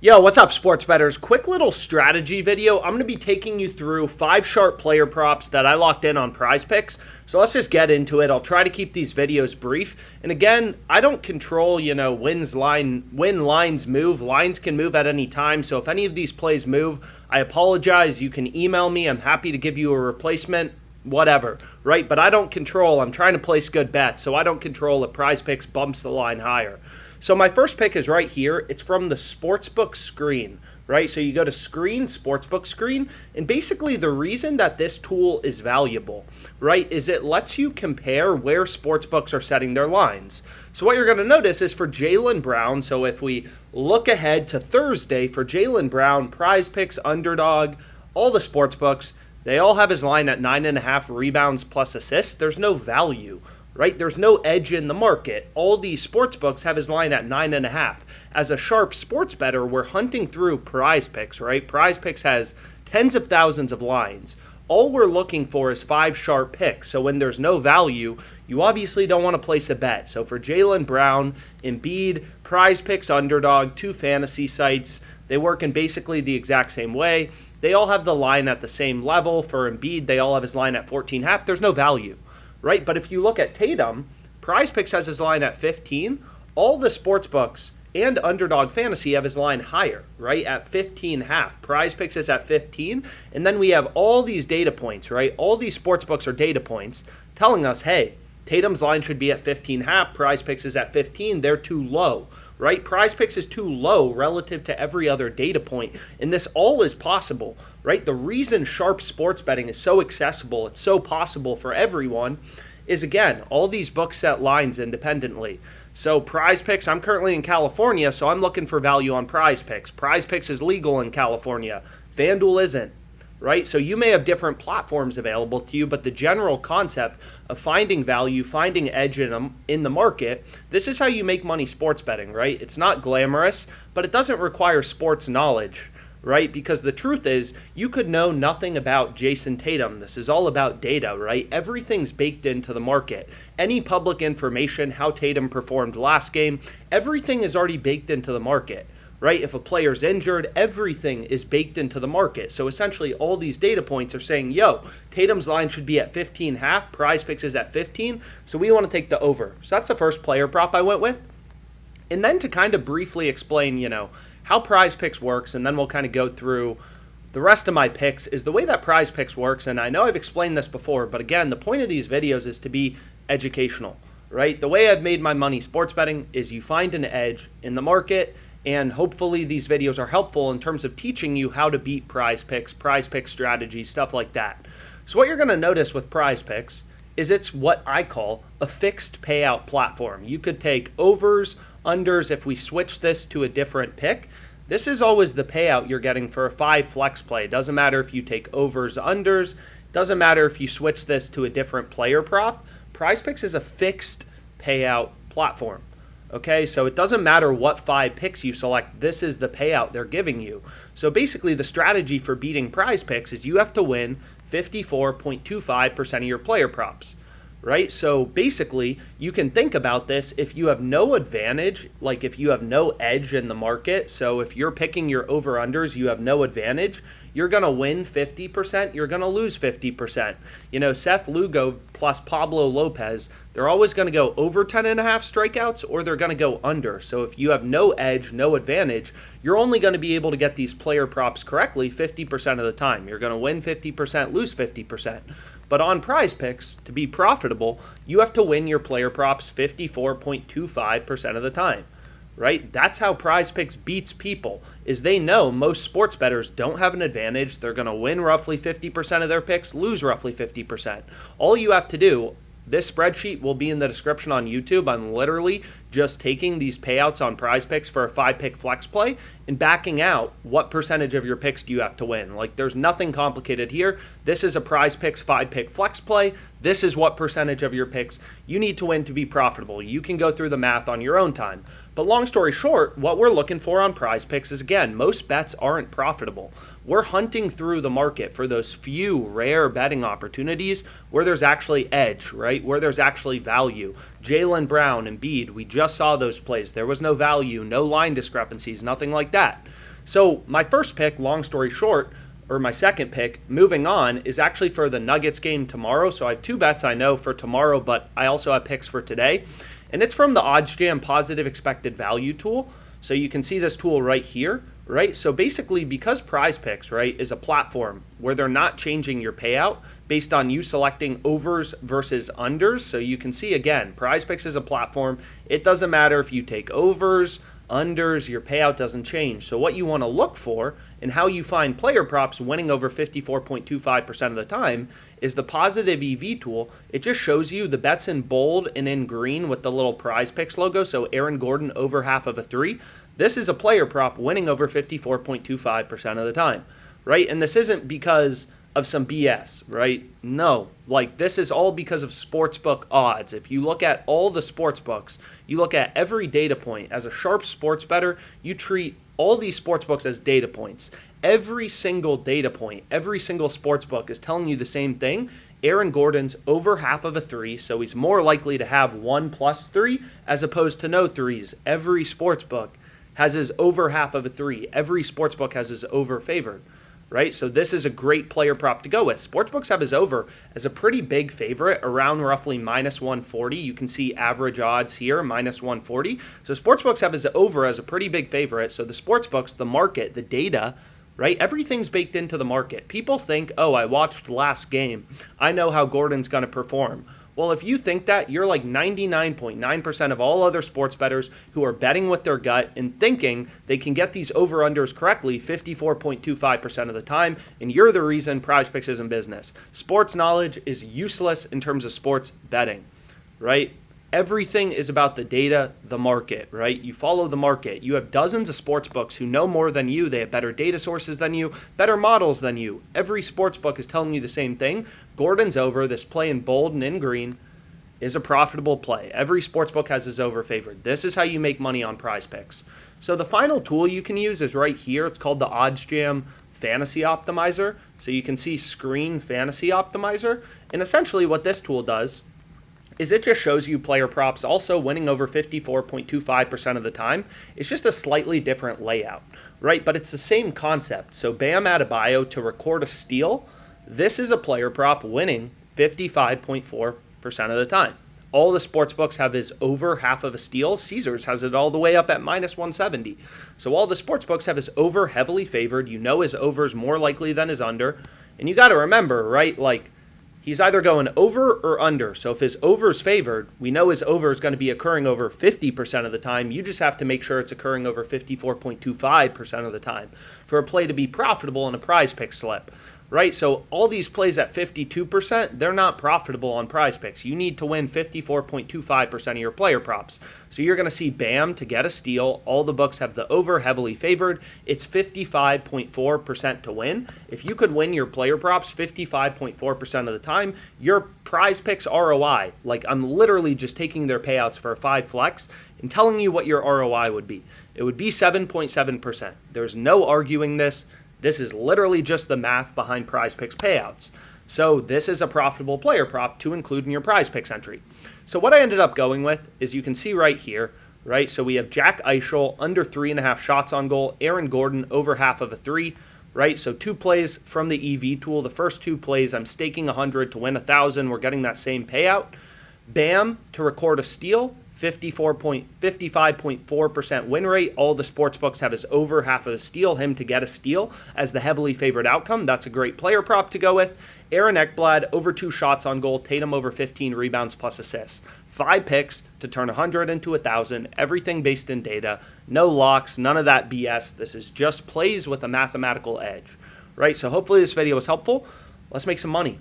Yo, what's up, sports bettors? Quick little strategy video. I'm going to be taking you through 5 sharp player props that I locked in on PrizePicks. So let's just get into it. I'll try to keep these videos brief. And again, I don't control, when lines move. Lines can move at any time. So if any of these plays move, I apologize. You can email me. I'm happy to give you a replacement. Whatever, right? But I don't control. I'm trying to place good bets, so I don't control if PrizePicks bumps the line higher. So my first pick is right here. It's from the sportsbook screen, right? So you go to screen, sportsbook screen, and basically the reason that this tool is valuable, right, is it lets you compare where sportsbooks are setting their lines. So what you're going to notice is for Jaylen Brown, so if we look ahead to Thursday, for Jaylen Brown, PrizePicks, Underdog, all the sportsbooks, they all have his line at 9.5 rebounds plus assists. There's no value, right? There's no edge in the market. All these sports books have his line at 9.5. As a sharp sports bettor, we're hunting through PrizePicks, right? PrizePicks has tens of thousands of lines. All we're looking for is 5 sharp picks. So when there's no value, you obviously don't want to place a bet. So for Jaylen Brown, Embiid, PrizePicks, Underdog, 2 fantasy sites, they work in basically the exact same way. They all have the line at the same level. For Embiid, they all have his line at 14.5. There's no value, right? But if you look at Tatum, PrizePicks has his line at 15. All the sports books and Underdog Fantasy have his line higher, right, at 15.5. PrizePicks is at 15. And then we have all these data points, right? All these sports books are data points telling us, hey, Tatum's line should be at 15.5. PrizePicks is at 15. They're too low, right? PrizePicks is too low relative to every other data point, and this all is possible, right? The reason sharp sports betting is so accessible, it's so possible for everyone, is again, all these books set lines independently. So PrizePicks, I'm currently in California, so I'm looking for value on PrizePicks. PrizePicks is legal in California. FanDuel isn't. Right? So you may have different platforms available to you, but the general concept of finding value, finding edge in the market, this is how you make money sports betting, right? It's not glamorous, but it doesn't require sports knowledge, right? Because the truth is, you could know nothing about Jason Tatum. This is all about data, right? Everything's baked into the market. Any public information, how Tatum performed last game, everything is already baked into the market. Right? If a player's injured, everything is baked into the market. So essentially all these data points are saying, yo, Tatum's line should be at 15.5, PrizePicks is at 15, so we want to take the over. So that's the first player prop I went with. And then to kind of briefly explain, how PrizePicks works, and then we'll kind of go through the rest of my picks, is the way that PrizePicks works, and I know I've explained this before, but again, the point of these videos is to be educational, right? The way I've made my money sports betting is you find an edge in the market, and hopefully these videos are helpful in terms of teaching you how to beat PrizePicks strategies, stuff like that. So what you're going to notice with PrizePicks is it's what I call a fixed payout platform. You could take overs, unders. If we switch this to a different pick, this is always the payout you're getting for a 5 flex play. It doesn't matter if you take overs, unders. It doesn't matter if you switch this to a different player prop. PrizePicks is a fixed payout platform. Okay, so it doesn't matter what 5 picks you select, this is the payout they're giving you. So basically the strategy for beating PrizePicks is you have to win 54.25% of your player props, right? So basically you can think about this if you have no advantage, like if you have no edge in the market. So if you're picking your over-unders, you have no advantage, you're going to win 50%, you're going to lose 50%. Seth Lugo plus Pablo Lopez, they're always going to go over 10.5 strikeouts or they're going to go under. So if you have no edge, no advantage, you're only going to be able to get these player props correctly 50% of the time. You're going to win 50%, lose 50%. But on PrizePicks, to be profitable, you have to win your player props 54.25% of the time. Right? That's how PrizePicks beats people, is they know most sports bettors don't have an advantage. They're going to win roughly 50% of their picks, lose roughly 50%. All you have to do, this spreadsheet will be in the description on YouTube. I'm literally just taking these payouts on PrizePicks for a 5-pick flex play and backing out what percentage of your picks do you have to win. Like, there's nothing complicated here. This is a PrizePicks 5-pick flex play. This is what percentage of your picks you need to win to be profitable. You can go through the math on your own time. But long story short, what we're looking for on PrizePicks is, again, most bets aren't profitable. We're hunting through the market for those few rare betting opportunities where there's actually edge, right? Where there's actually value. Jaylen Brown, Embiid, we just saw those plays. There was no value, no line discrepancies, nothing like that. So my first pick, long story short, or my second pick, moving on, is actually for the Nuggets game tomorrow. So I have two bets I know for tomorrow, but I also have picks for today. And it's from the OddsJam Positive Expected Value tool. So you can see this tool right here, right? So basically, because PrizePicks, right, is a platform where they're not changing your payout based on you selecting overs versus unders. So you can see, again, PrizePicks is a platform. It doesn't matter if you take overs, unders, your payout doesn't change. So what you want to look for and how you find player props winning over 54.25% of the time is the positive EV tool. It just shows you the bets in bold and in green with the little PrizePicks logo. So Aaron Gordon over half of a three. This is a player prop winning over 54.25% of the time, right? And this isn't because of some BS, right? No, like this is all because of sportsbook odds. If you look at all the sports books, you look at every data point. As a sharp sports bettor, you treat all these sports books as data points. Every single data point, every single sports book is telling you the same thing. Aaron Gordon's over half of a three, so he's more likely to have 1+3 as opposed to no threes. Every sports book has his over half of a three. Every sports book has his over favored. Right? So this is a great player prop to go with. Sportsbooks have his over as a pretty big favorite, around roughly -140. You can see average odds here, -140. So sportsbooks have his over as a pretty big favorite. So the sportsbooks, the market, the data, right? Everything's baked into the market. People think, oh, I watched the last game. I know how Gordon's going to perform. Well, if you think that, you're like 99.9% of all other sports bettors who are betting with their gut and thinking they can get these over-unders correctly 54.25% of the time, and you're the reason PrizePicks is in business. Sports knowledge is useless in terms of sports betting, right? Everything is about the data, the market, right? You follow the market. You have dozens of sports books who know more than you. They have better data sources than you, better models than you. Every sports book is telling you the same thing. Gordon's over, this play in bold and in green, is a profitable play. Every sports book has his over favored. This is how you make money on PrizePicks. So the final tool you can use is right here. It's called the OddsJam Fantasy Optimizer. So you can see Screen Fantasy Optimizer. And essentially what this tool does is it just shows you player props also winning over 54.25% of the time. It's just a slightly different layout, right? But it's the same concept. So Bam Adebayo to record a steal, this is a player prop winning 55.4% of the time. All the sports books have his over half of a steal. Caesars has it all the way up at -170. So all the sports books have his over heavily favored. You know his over is more likely than his under. And you got to remember, right, like, he's either going over or under. So if his over is favored, we know his over is going to be occurring over 50% of the time. You just have to make sure it's occurring over 54.25% of the time for a play to be profitable in a PrizePicks slip, right? So all these plays at 52%, they're not profitable on PrizePicks. You need to win 54.25% of your player props. So you're going to see Bam to get a steal. All the books have the over heavily favored. It's 55.4% to win. If you could win your player props 55.4% of the time, your PrizePicks ROI, like I'm literally just taking their payouts for a 5 flex and telling you what your ROI would be. It would be 7.7%. There's no arguing this. This is literally just the math behind PrizePicks payouts. So this is a profitable player prop to include in your PrizePicks entry. So what I ended up going with is you can see right here, right? So we have Jack Eichel under 3.5 shots on goal, Aaron Gordon over half of a three, right? So 2 plays from the EV tool. The first 2 plays, I'm staking 100 to win 1,000. We're getting that same payout. Bam to record a steal. 55.4% win rate. All the sports books have his over half of a steal, him to get a steal as the heavily favored outcome. That's a great player prop to go with. Aaron Ekblad over 2 shots on goal, Tatum over 15 rebounds plus assists. 5 picks to turn 100 into 1,000, everything based in data. No locks, none of that BS. This is just plays with a mathematical edge, right? So hopefully this video was helpful. Let's make some money.